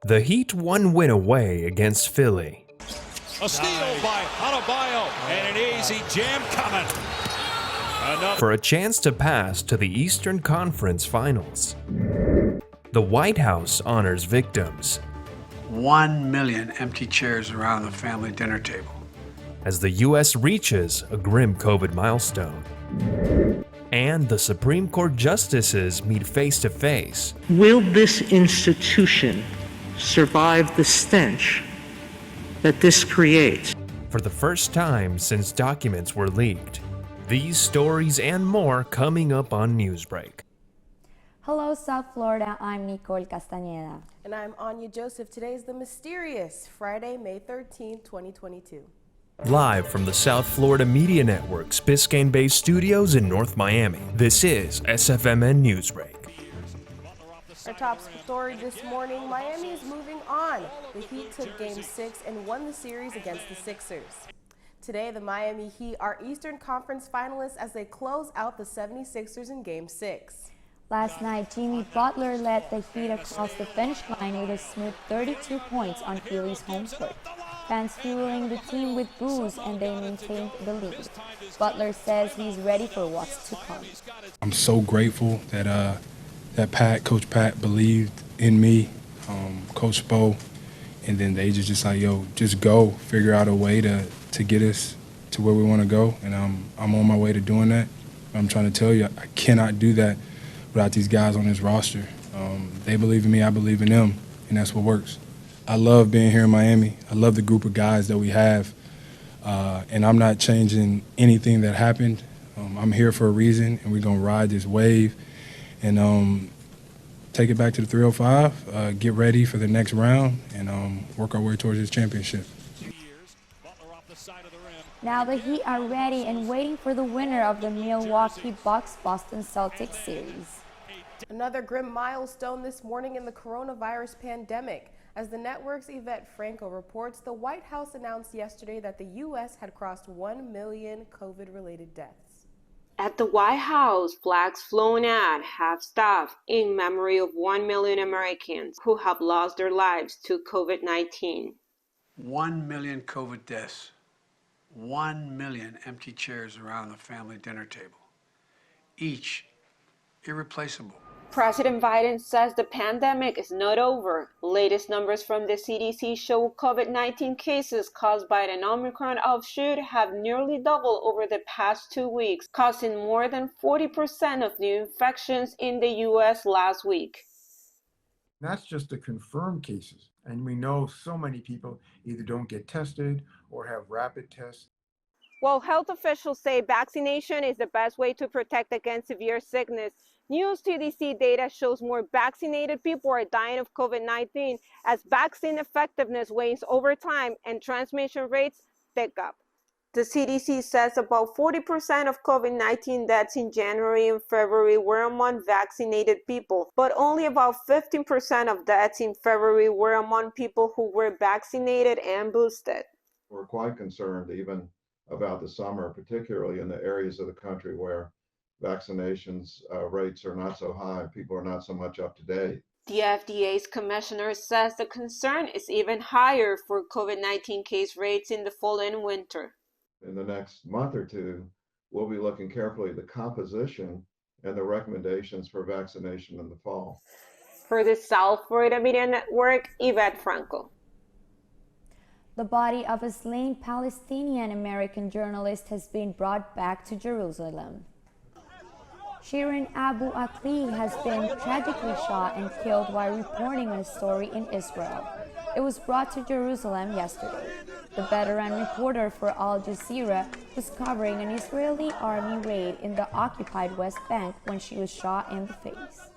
The Heat one win away against Philly. A steal by Adebayo, and an easy jam coming. For a chance to pass to the Eastern Conference Finals. The White House honors victims. 1 million empty chairs around the family dinner table. As the U.S. reaches a grim COVID milestone. And the Supreme Court justices meet face to face. Will this institution survive the stench that this creates? For the first time since documents were leaked. These stories and more coming up on Newsbreak. Hello, South Florida. I'm Nicole Castañeda. And I'm Anya Joseph. Today is the mysterious Friday, May 13, 2022. Live from the South Florida Media Network's Biscayne-based studios in North Miami, this is SFMN Newsbreak. Our top story this morning, Miami is moving on. The Heat took Game 6 and won the series against the Sixers. Today, the Miami Heat are Eastern Conference finalists as they close out the 76ers in Game 6. Last night, Jimmy Butler led the Heat across the finish line with a smooth 32 points on Philly's home court. Fans fueling the team with boos, and they maintained the lead. Butler says he's ready for what's to come. I'm so grateful that Coach Pat believed in me, Coach Spo, and then they just like, yo, just go, figure out a way to get us to where we want to go, and I'm on my way to doing that. I'm trying to tell you, I cannot do that without these guys on this roster. They believe in me, I believe in them, and that's what works. I love being here in Miami. I love the group of guys that we have, and I'm not changing anything that happened. I'm here for a reason, and we're going to ride this wave and take it back to the 305, get ready for the next round, and work our way towards this championship. Now the Heat are ready and waiting for the winner of the Milwaukee Bucks-Boston Celtics series. Another grim milestone this morning in the coronavirus pandemic. As the network's Yvette Franco reports, the White House announced yesterday that the U.S. had crossed 1 million COVID-related deaths. At the White House, flags flown out half-staff in memory of 1 million Americans who have lost their lives to COVID-19. 1 million COVID deaths. 1 million empty chairs around the family dinner table. Each irreplaceable. President Biden says the pandemic is not over. Latest numbers from the CDC show COVID-19 cases caused by an Omicron offshoot have nearly doubled over the past 2 weeks, causing more than 40% of new infections in the U.S. last week. That's just the confirmed cases. And we know so many people either don't get tested or have rapid tests. While health officials say vaccination is the best way to protect against severe sickness, new CDC data shows more vaccinated people are dying of COVID-19 as vaccine effectiveness wanes over time and transmission rates tick up. The CDC says about 40% of COVID-19 deaths in January and February were among vaccinated people, but only about 15% of deaths in February were among people who were vaccinated and boosted. We're quite concerned even about the summer, particularly in the areas of the country where vaccinations rates are not so high, people are not so much up to date. The FDA's commissioner says the concern is even higher for COVID-19 case rates in the fall and winter. In the next month or two, we'll be looking carefully at the composition and the recommendations for vaccination in the fall. For the South Florida Media Network, Yvette Franco. The body of a slain Palestinian-American journalist has been brought back to Jerusalem. Shirin Abu Akleh has been tragically shot and killed while reporting on a story in Israel. It was brought to Jerusalem yesterday. The veteran reporter for Al Jazeera was covering an Israeli army raid in the occupied West Bank when she was shot in the face.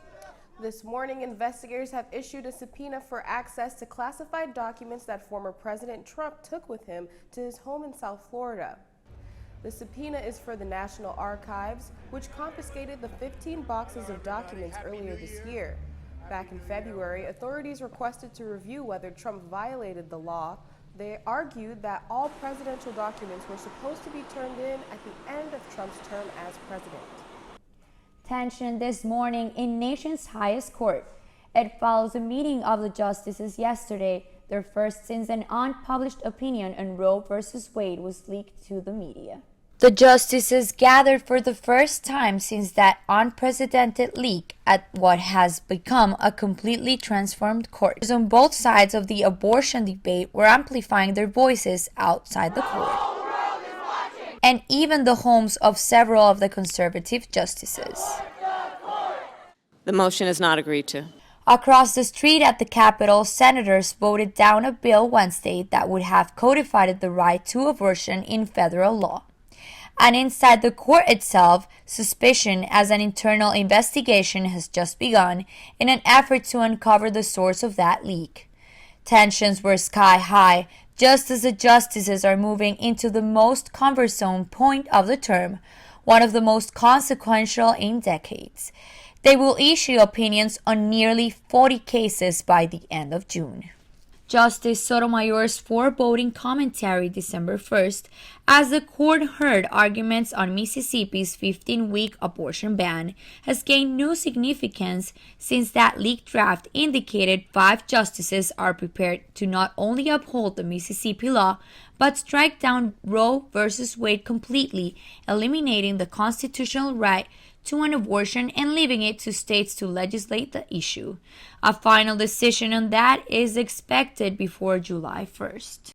This morning, investigators have issued a subpoena for access to classified documents that former President Trump took with him to his home in South Florida. The subpoena is for the National Archives, which confiscated the 15 boxes of documents earlier this year. Back in February, authorities requested to review whether Trump violated the law. They argued that all presidential documents were supposed to be turned in at the end of Trump's term as president. tension this morning in nation's highest court. It follows a meeting of the justices yesterday, their first since an unpublished opinion on Roe v. Wade was leaked to the media. The justices gathered for the first time since that unprecedented leak at what has become a completely transformed court. Those on both sides of the abortion debate were amplifying their voices outside the court, and even the homes of several of the conservative justices. The motion is not agreed to. Across the street at the Capitol, senators voted down a bill Wednesday that would have codified the right to abortion in federal law. And inside the court itself, suspicion as an internal investigation has just begun in an effort to uncover the source of that leak. Tensions were sky high, just as the justices are moving into the most cumbersome point of the term, one of the most consequential in decades. They will issue opinions on nearly 40 cases by the end of June. Justice Sotomayor's foreboding commentary December 1st, as the court heard arguments on Mississippi's 15-week abortion ban, has gained new significance since that leaked draft indicated 5 justices are prepared to not only uphold the Mississippi law, but strike down Roe v. Wade completely, eliminating the constitutional right to an abortion and leaving it to states to legislate the issue. A final decision on that is expected before July 1st.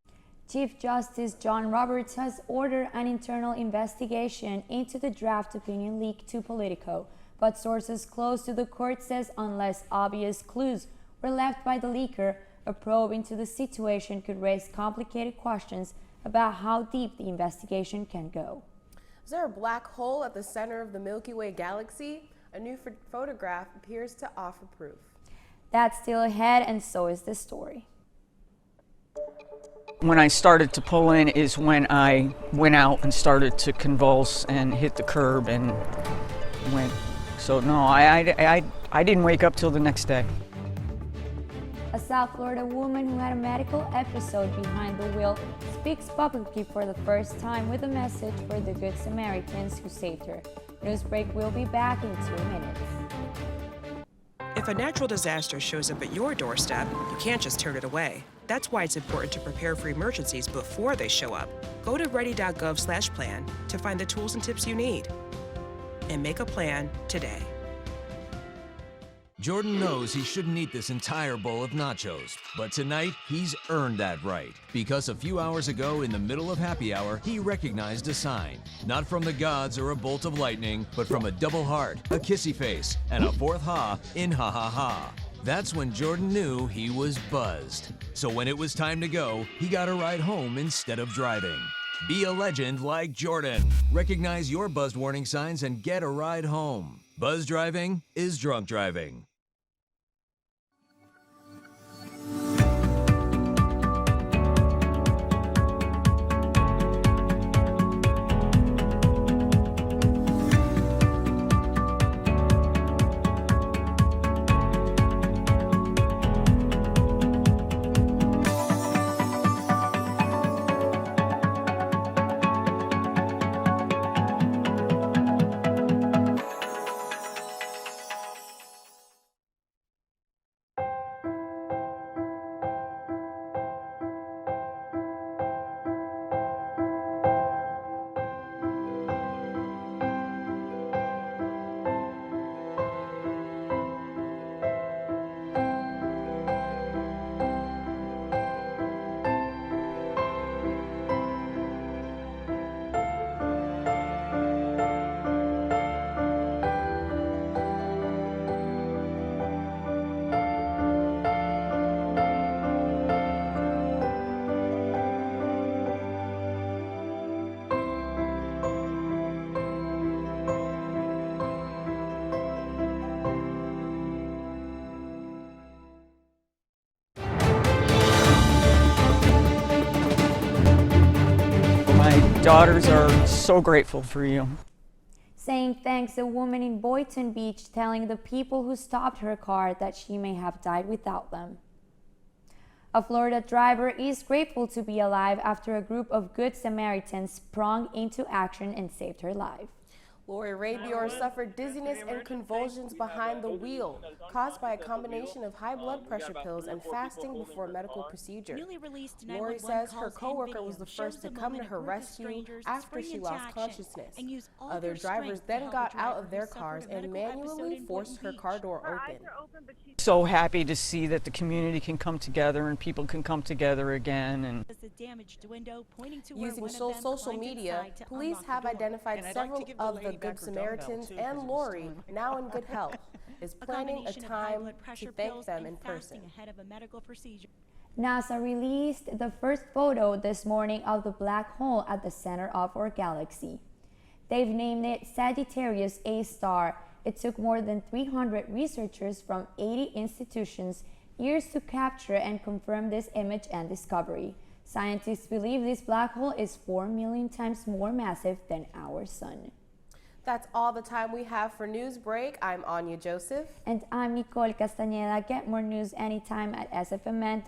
Chief Justice John Roberts has ordered an internal investigation into the draft opinion leak to Politico, but sources close to the court says unless obvious clues were left by the leaker, a probe into the situation could raise complicated questions about how deep the investigation can go. Is there a black hole at the center of the Milky Way galaxy? A new photograph appears to offer proof. That's still ahead, and so is this story. When I started to pull in is when I went out and started to convulse and hit the curb and went. So no, I didn't wake up till the next day. A South Florida woman who had a medical episode behind the wheel speaks publicly for the first time with a message for the Good Samaritans who saved her. Newsbreak will be back in 2 minutes. If a natural disaster shows up at your doorstep, you can't just turn it away. That's why it's important to prepare for emergencies before they show up. Go to ready.gov/plan to find the tools and tips you need. And make a plan today. Jordan knows he shouldn't eat this entire bowl of nachos, but tonight he's earned that right. Because a few hours ago, in the middle of happy hour, he recognized a sign. Not from the gods or a bolt of lightning, but from a double heart, a kissy face, and a fourth ha in ha ha ha. That's when Jordan knew he was buzzed. So when it was time to go, he got a ride home instead of driving. Be a legend like Jordan. Recognize your buzzed warning signs and get a ride home. Buzz driving is drunk driving. Daughters are so grateful for you. Saying thanks, a woman in Boynton Beach telling the people who stopped her car that she may have died without them. A Florida driver is grateful to be alive after a group of Good Samaritans sprung into action and saved her life. Lori Rayburn suffered dizziness and convulsions behind the wheel, caused by a combination of high blood pressure pills and fasting before a medical procedure. Lori says her coworker was the first to come to her rescue after she lost consciousness. Other drivers then got out of their cars and manually forced her car door open. So happy to see that the community can come together and people can come together again. And using social media, police have identified several of the Good Samaritans, and Lori, now in good health, is planning a time to thank them in person. NASA released the first photo this morning of the black hole at the center of our galaxy. They've named it Sagittarius A star. It took more than 300 researchers from 80 institutions years to capture and confirm this image and discovery. Scientists believe this black hole is 4 million times more massive than our sun. That's all the time we have for Newsbreak. I'm Anya Joseph. And I'm Nicole Castañeda. Get more news anytime at sfmn.fiu.edu.